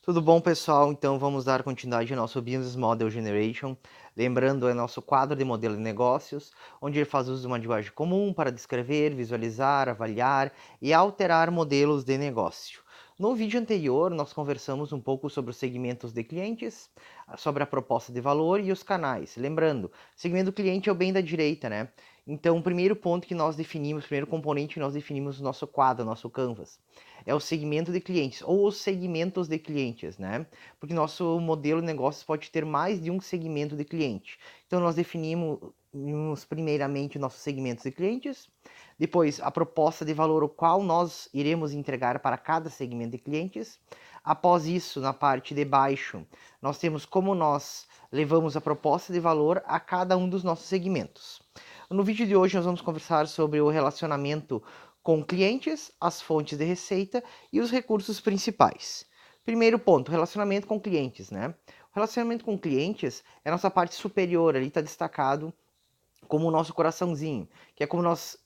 Tudo bom, pessoal? Então vamos dar continuidade ao nosso Business Model Generation. Lembrando, é nosso quadro de modelo de negócios, onde ele faz uso de uma linguagem comum para descrever, visualizar, avaliar e alterar modelos de negócio. No vídeo anterior, nós conversamos um pouco sobre os segmentos de clientes, sobre a proposta de valor e os canais. Lembrando, segmento do cliente é o bem da direita, né? Então, o primeiro ponto que nós definimos, o primeiro componente que nós definimos no nosso quadro, nosso canvas, é o segmento de clientes ou os segmentos de clientes, né? Porque nosso modelo de negócios pode ter mais de um segmento de cliente. Então nós definimos primeiramente nossos segmentos de clientes, depois a proposta de valor o qual nós iremos entregar para cada segmento de clientes. Após isso, na parte de baixo, nós temos como nós levamos a proposta de valor a cada um dos nossos segmentos. No vídeo de hoje nós vamos conversar sobre o relacionamento com clientes, as fontes de receita e os recursos principais. Primeiro ponto, relacionamento com clientes, né? O relacionamento com clientes é a nossa parte superior, ali está destacado como o nosso coraçãozinho, que é como nós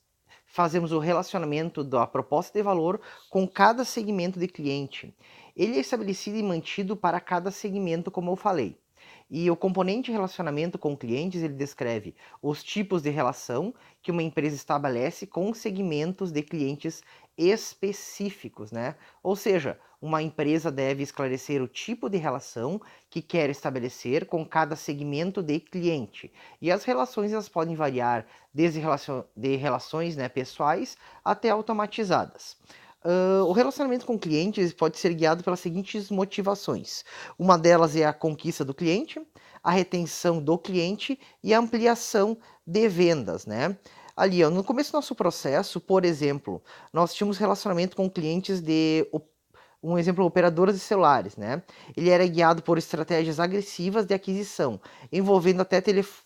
fazemos o relacionamento da proposta de valor com cada segmento de cliente. Ele é estabelecido e mantido para cada segmento, como eu falei. E o componente relacionamento com clientes, ele descreve os tipos de relação que uma empresa estabelece com segmentos de clientes específicos, né? Ou seja, uma empresa deve esclarecer o tipo de relação que quer estabelecer com cada segmento de cliente. E as relações elas podem variar desde relações, né, pessoais até automatizadas. O relacionamento com clientes pode ser guiado pelas seguintes motivações. Uma delas é a conquista do cliente, a retenção do cliente e a ampliação de vendas, né? Ali, ó, no começo do nosso processo, por exemplo, nós tínhamos relacionamento com clientes de um exemplo, operadoras de celulares, né? Ele era guiado por estratégias agressivas de aquisição, envolvendo até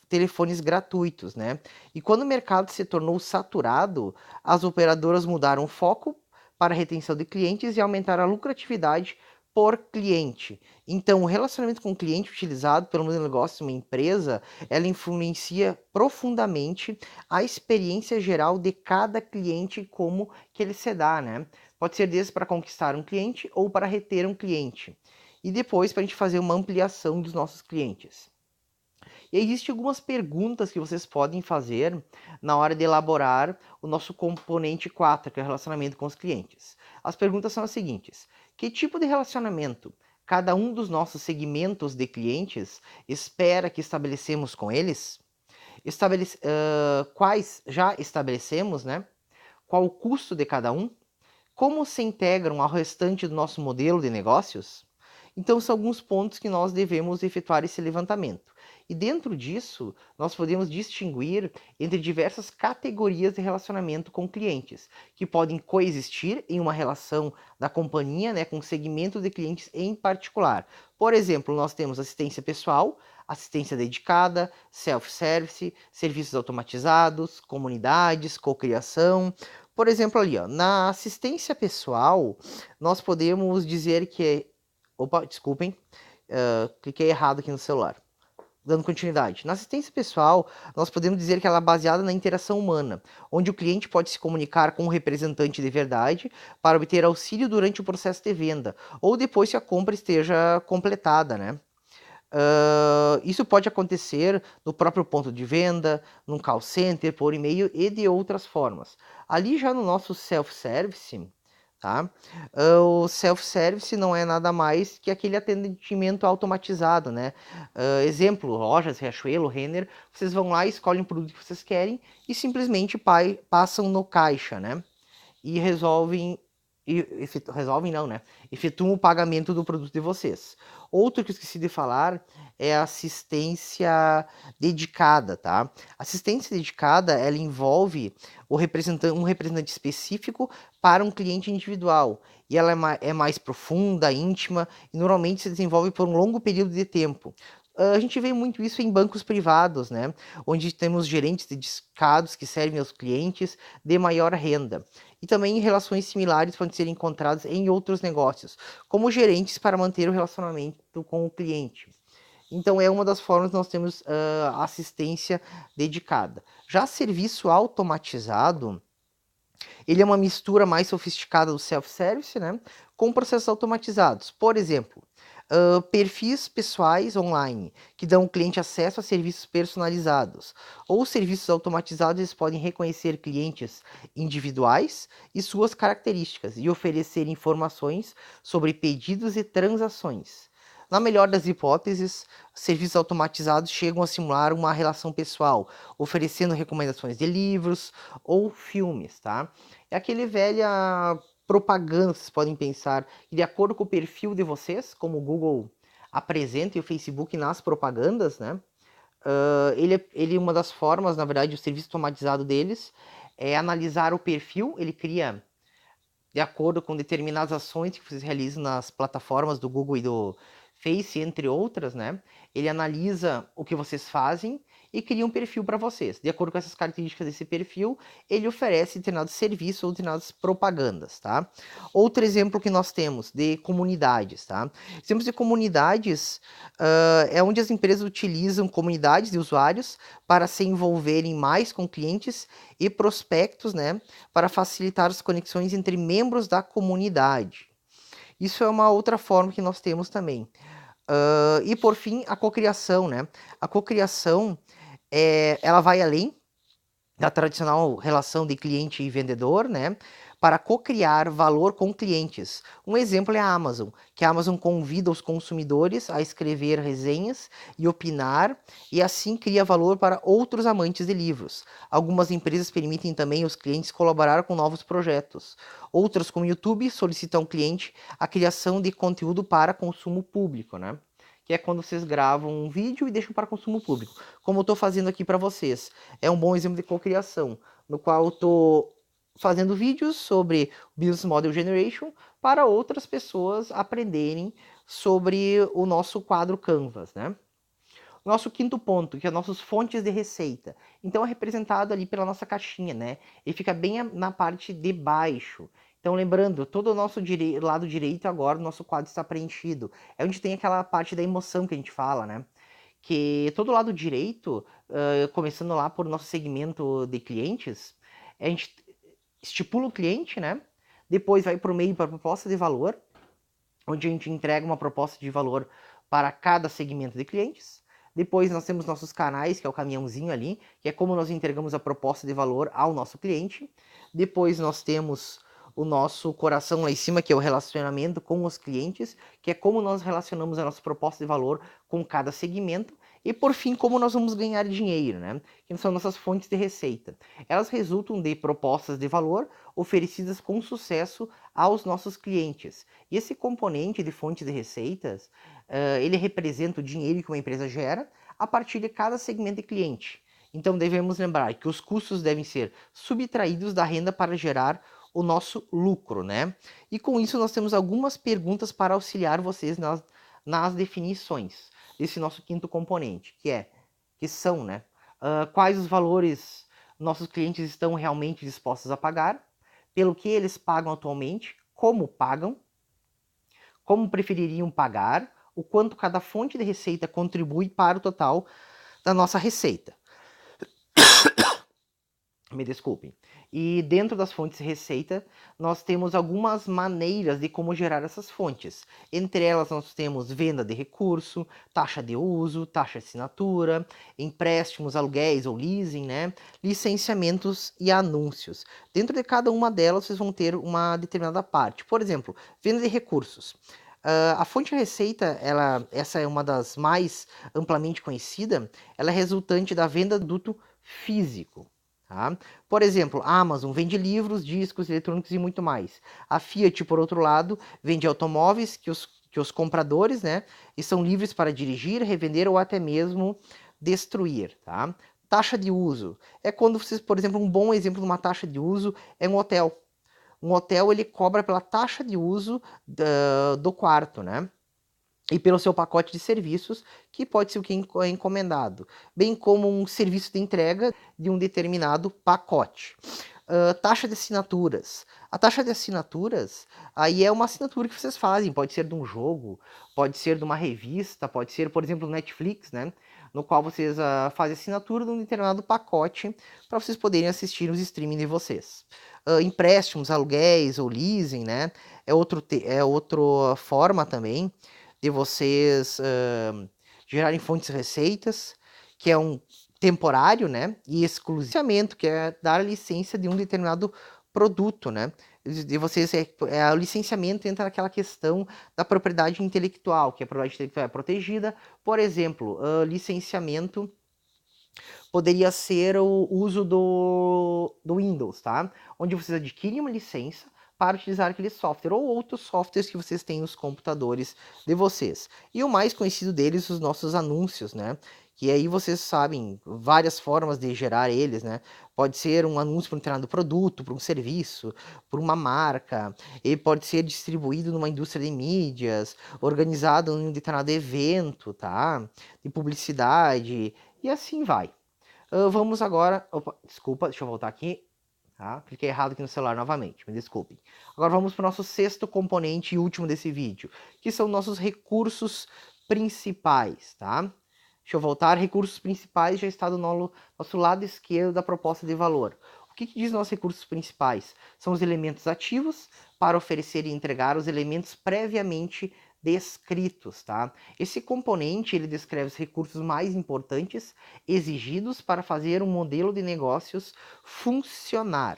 telefones gratuitos, né? E quando o mercado se tornou saturado, as operadoras mudaram o foco para a retenção de clientes e aumentaram a lucratividade por cliente. Então, o relacionamento com o cliente utilizado pelo modelo de negócio de uma empresa, ela influencia profundamente a experiência geral de cada cliente, como que ele se dá, né? Pode ser desde para conquistar um cliente ou para reter um cliente. E depois para a gente fazer uma ampliação dos nossos clientes. E existem algumas perguntas que vocês podem fazer na hora de elaborar o nosso componente 4, que é o relacionamento com os clientes. As perguntas são as seguintes: que tipo de relacionamento cada um dos nossos segmentos de clientes espera que estabelecemos com eles? Quais já estabelecemos, né? Qual o custo de cada um? Como se integram ao restante do nosso modelo de negócios? Então, são alguns pontos que nós devemos efetuar esse levantamento. E dentro disso, nós podemos distinguir entre diversas categorias de relacionamento com clientes, que podem coexistir em uma relação da companhia, né, com segmento de clientes em particular. Por exemplo, nós temos assistência pessoal, assistência dedicada, self-service, serviços automatizados, comunidades, cocriação. Por exemplo, ali, ó, na assistência pessoal, nós podemos dizer que. Opa, desculpem, cliquei errado aqui no celular. Dando continuidade. Na assistência pessoal, nós podemos dizer que ela é baseada na interação humana, onde o cliente pode se comunicar com um representante de verdade para obter auxílio durante o processo de venda, ou depois que a compra esteja completada, né? Isso pode acontecer no próprio ponto de venda, num call center, por e-mail e de outras formas. Ali já no nosso self-service, tá? O self-service não é nada mais que aquele atendimento automatizado, né? Exemplo, lojas, Riachuelo, Renner, vocês vão lá, escolhem o produto que vocês querem e simplesmente passam no caixa, né? E resolvem não, né? Efetuam o pagamento do produto de vocês. Outro que eu esqueci de falar é a assistência dedicada, tá? Assistência dedicada, ela envolve um representante específico para um cliente individual. E ela é mais profunda, íntima, e normalmente se desenvolve por um longo período de tempo. A gente vê muito isso em bancos privados, né? Onde temos gerentes dedicados que servem aos clientes de maior renda. E também relações similares podem ser encontradas em outros negócios, como gerentes para manter o relacionamento com o cliente. Então é uma das formas que nós temos assistência dedicada. Já serviço automatizado, ele é uma mistura mais sofisticada do self-service, né, com processos automatizados. Por exemplo, perfis pessoais online, que dão ao cliente acesso a serviços personalizados. Ou serviços automatizados, eles podem reconhecer clientes individuais e suas características e oferecer informações sobre pedidos e transações. Na melhor das hipóteses, serviços automatizados chegam a simular uma relação pessoal, oferecendo recomendações de livros ou filmes, tá? É aquele velha propaganda, vocês podem pensar, e de acordo com o perfil de vocês, como o Google apresenta e o Facebook nas propagandas, né? Uma das formas, na verdade, o serviço automatizado deles é analisar o perfil, ele cria de acordo com determinadas ações que vocês realizam nas plataformas do Google e do Face, entre outras, né? Ele analisa o que vocês fazem e cria um perfil para vocês. De acordo com essas características desse perfil, ele oferece determinados serviços ou determinadas propagandas, tá? Outro exemplo que nós temos de comunidades, tá? Exemplos de comunidades é onde as empresas utilizam comunidades de usuários para se envolverem mais com clientes e prospectos, né? Para facilitar as conexões entre membros da comunidade. Isso é uma outra forma que nós temos também. E por fim, a cocriação, né? A cocriação, ela vai além da tradicional relação de cliente e vendedor, né? Para cocriar valor com clientes. Um exemplo é a Amazon, que a Amazon convida os consumidores a escrever resenhas e opinar, e assim cria valor para outros amantes de livros. Algumas empresas permitem também os clientes colaborar com novos projetos. Outras, como o YouTube, solicitam ao cliente a criação de conteúdo para consumo público, né? Que é quando vocês gravam um vídeo e deixam para consumo público, como eu estou fazendo aqui para vocês. É um bom exemplo de cocriação, no qual eu estou fazendo vídeos sobre Business Model Generation para outras pessoas aprenderem sobre o nosso quadro Canvas, né? Nosso quinto ponto, que é nossos fontes de receita. Então é representado ali pela nossa caixinha, né? E fica bem na parte de baixo. Então lembrando, todo o nosso lado direito agora, o nosso quadro está preenchido. É onde tem aquela parte da emoção que a gente fala, né? Que todo lado direito, começando lá por nosso segmento de clientes, a gente estipula o cliente, né? Depois vai para o meio para a proposta de valor, onde a gente entrega uma proposta de valor para cada segmento de clientes. Depois nós temos nossos canais, que é o caminhãozinho ali, que é como nós entregamos a proposta de valor ao nosso cliente. Depois nós temos o nosso coração lá em cima, que é o relacionamento com os clientes, que é como nós relacionamos a nossa proposta de valor com cada segmento. E por fim, como nós vamos ganhar dinheiro, né? Que são nossas fontes de receita. Elas resultam de propostas de valor oferecidas com sucesso aos nossos clientes. E esse componente de fonte de receitas, ele representa o dinheiro que uma empresa gera a partir de cada segmento de cliente. Então devemos lembrar que os custos devem ser subtraídos da renda para gerar o nosso lucro, né? E com isso nós temos algumas perguntas para auxiliar vocês nas definições desse nosso quinto componente, que são, né? Quais os valores nossos clientes estão realmente dispostos a pagar, pelo que eles pagam atualmente, como prefeririam pagar, o quanto cada fonte de receita contribui para o total da nossa receita. Me desculpem. E dentro das fontes de receita, nós temos algumas maneiras de como gerar essas fontes. Entre elas, nós temos venda de recurso, taxa de uso, taxa de assinatura, empréstimos, aluguéis ou leasing, né? Licenciamentos e anúncios. Dentro de cada uma delas, vocês vão ter uma determinada parte. Por exemplo, venda de recursos. A fonte de receita, essa é uma das mais amplamente conhecida, ela é resultante da venda do produto físico. Tá? Por exemplo, a Amazon vende livros, discos, eletrônicos e muito mais. A Fiat, por outro lado, vende automóveis que os compradores, né, estão livres para dirigir, revender ou até mesmo destruir. Tá? Taxa de uso. É quando vocês, por exemplo, um bom exemplo de uma taxa de uso é um hotel. Um hotel ele cobra pela taxa de uso do quarto, né? E pelo seu pacote de serviços, que pode ser o que é encomendado, bem como um serviço de entrega de um determinado pacote. Taxa de assinaturas. A taxa de assinaturas, aí é uma assinatura que vocês fazem, pode ser de um jogo, pode ser de uma revista, pode ser, por exemplo, Netflix, né? No qual vocês fazem assinatura de um determinado pacote para vocês poderem assistir os streaming de vocês. Empréstimos, aluguéis ou leasing, né? É outra forma também de vocês gerarem fontes de receitas, que é um temporário, né? E exclusivamente, que é dar a licença de um determinado produto, né? De vocês, o licenciamento entra naquela questão da propriedade intelectual, que a propriedade intelectual é protegida. Por exemplo, licenciamento poderia ser o uso do Windows, tá? Onde vocês adquirem uma licença para utilizar aquele software ou outros softwares que vocês têm nos computadores de vocês. E o mais conhecido deles, os nossos anúncios, né? Que aí vocês sabem várias formas de gerar eles, né? Pode ser um anúncio para um determinado produto, para um serviço, por uma marca. Ele pode ser distribuído numa indústria de mídias, organizado em um determinado evento, tá? De publicidade, e assim vai. Vamos agora. Opa, desculpa, deixa eu voltar aqui. Tá? Cliquei errado aqui no celular novamente, me desculpem. Agora vamos para o nosso sexto componente e último desse vídeo, que são nossos recursos principais, tá? Deixa eu voltar. Recursos principais já está do nosso lado esquerdo da proposta de valor. O que diz nossos recursos principais? São os elementos ativos para oferecer e entregar os elementos previamente descritos, tá? Esse componente, ele descreve os recursos mais importantes exigidos para fazer um modelo de negócios funcionar.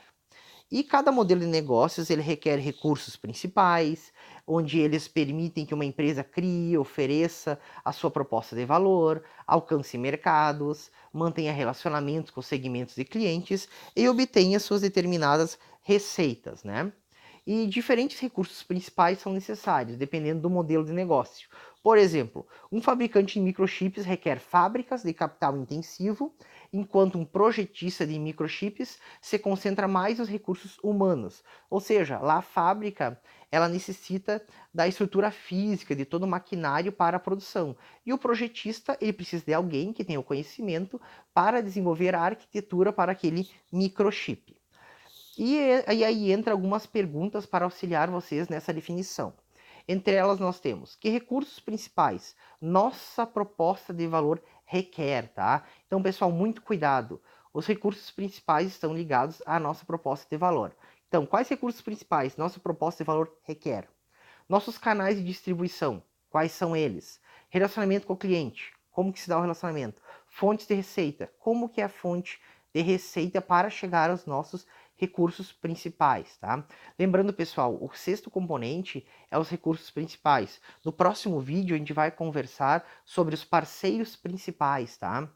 E cada modelo de negócios, ele requer recursos principais, onde eles permitem que uma empresa crie, ofereça a sua proposta de valor, alcance mercados, mantenha relacionamentos com segmentos de clientes e obtenha suas determinadas receitas, né? E diferentes recursos principais são necessários, dependendo do modelo de negócio. Por exemplo, um fabricante de microchips requer fábricas de capital intensivo, enquanto um projetista de microchips se concentra mais nos recursos humanos. Ou seja, lá a fábrica, ela necessita da estrutura física, de todo o maquinário para a produção. E o projetista, ele precisa de alguém que tenha o conhecimento para desenvolver a arquitetura para aquele microchip. E aí entra algumas perguntas para auxiliar vocês nessa definição. Entre elas nós temos: que recursos principais nossa proposta de valor requer, tá? Então, pessoal, muito cuidado. Os recursos principais estão ligados à nossa proposta de valor. Então, quais recursos principais nossa proposta de valor requer? Nossos canais de distribuição, quais são eles? Relacionamento com o cliente, como que se dá o relacionamento? Fontes de receita, como que é a fonte de receita para chegar aos nossos recursos principais, tá? Lembrando, pessoal, o sexto componente é os recursos principais. No próximo vídeo, a gente vai conversar sobre os parceiros principais, tá?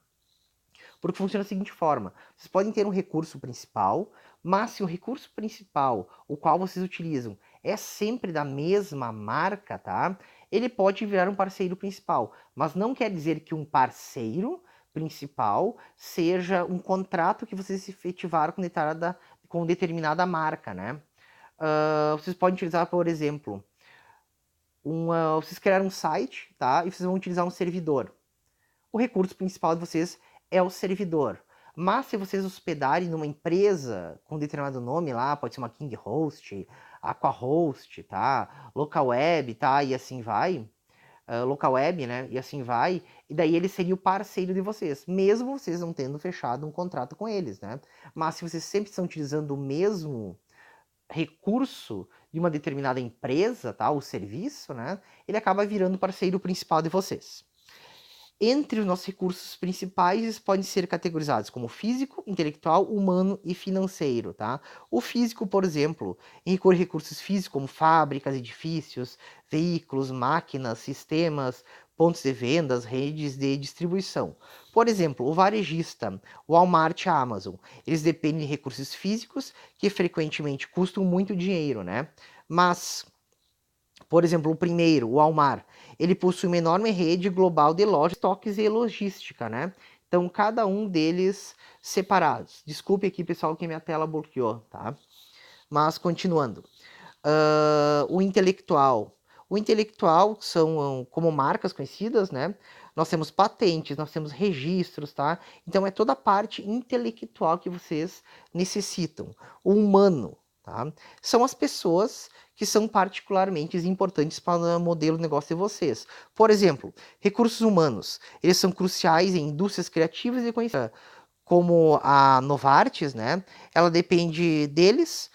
Porque funciona da seguinte forma: vocês podem ter um recurso principal, mas se o recurso principal, o qual vocês utilizam, é sempre da mesma marca, tá? Ele pode virar um parceiro principal, mas não quer dizer que um parceiro principal seja um contrato que vocês efetivaram com determinada marca, né? Vocês podem utilizar, por exemplo, vocês criaram um site, tá? E vocês vão utilizar um servidor. O recurso principal de vocês é o servidor. Mas se vocês hospedarem numa empresa com determinado nome lá, pode ser uma King Host, Aquahost, tá? Local Web, tá? E assim vai. Local Web, né? E assim vai. E daí ele seria o parceiro de vocês, mesmo vocês não tendo fechado um contrato com eles, né? Mas se vocês sempre estão utilizando o mesmo recurso de uma determinada empresa, tá? O serviço, né? Ele acaba virando o parceiro principal de vocês. Entre os nossos recursos principais, eles podem ser categorizados como físico, intelectual, humano e financeiro, tá? O físico, por exemplo, recorre a recursos físicos como fábricas, edifícios, veículos, máquinas, sistemas, pontos de vendas, redes de distribuição. Por exemplo, o varejista, o Walmart e a Amazon, eles dependem de recursos físicos que frequentemente custam muito dinheiro, né? Mas, por exemplo, o primeiro, o Walmart, ele possui uma enorme rede global de lojas, estoques e logística, né? Então, cada um deles separados. Desculpe aqui, pessoal, que minha tela bloqueou, tá? Mas, continuando. O intelectual. O intelectual são como marcas conhecidas, né? Nós temos patentes, nós temos registros, tá? Então, é toda a parte intelectual que vocês necessitam. O humano, tá? São as pessoas que são particularmente importantes para o modelo de negócio de vocês. Por exemplo, recursos humanos. Eles são cruciais em indústrias criativas e como a Novartis, né? Ela depende deles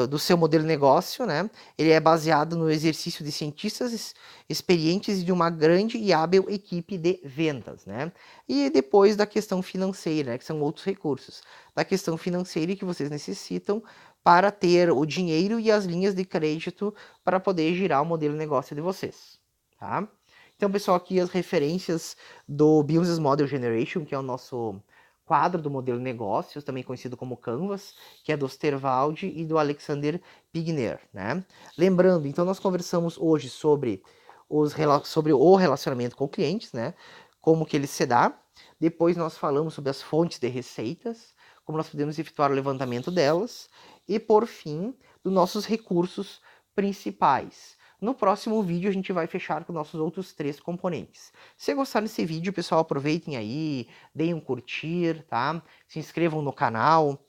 do seu modelo de negócio, né? Ele é baseado no exercício de cientistas experientes e de uma grande e hábil equipe de vendas, né? E depois da questão financeira, né, que são outros recursos. Da questão financeira que vocês necessitam para ter o dinheiro e as linhas de crédito para poder girar o modelo de negócio de vocês, tá? Então, pessoal, aqui as referências do Business Model Generation, que é o nosso quadro do modelo de negócios, também conhecido como Canvas, que é do Osterwalder e do Alexander Pigner, né? Lembrando, então nós conversamos hoje sobre o relacionamento com clientes, né? Como que ele se dá. Depois nós falamos sobre as fontes de receitas, como nós podemos efetuar o levantamento delas. E por fim, dos nossos recursos principais. No próximo vídeo a gente vai fechar com nossos outros 3 componentes. Se gostaram desse vídeo, pessoal, aproveitem aí, deem um curtir, tá? Se inscrevam no canal.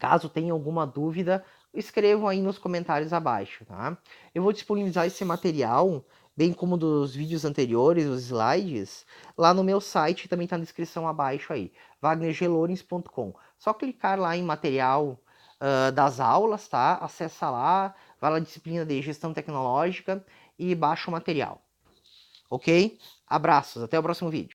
Caso tenha alguma dúvida, escrevam aí nos comentários abaixo, tá? Eu vou disponibilizar esse material, bem como dos vídeos anteriores, os slides, lá no meu site, também está na descrição abaixo aí, wagnergelorens.com. Só clicar lá em material das aulas, tá? Acessa lá, vai lá disciplina de gestão tecnológica e baixa o material. Ok? Abraços, até o próximo vídeo.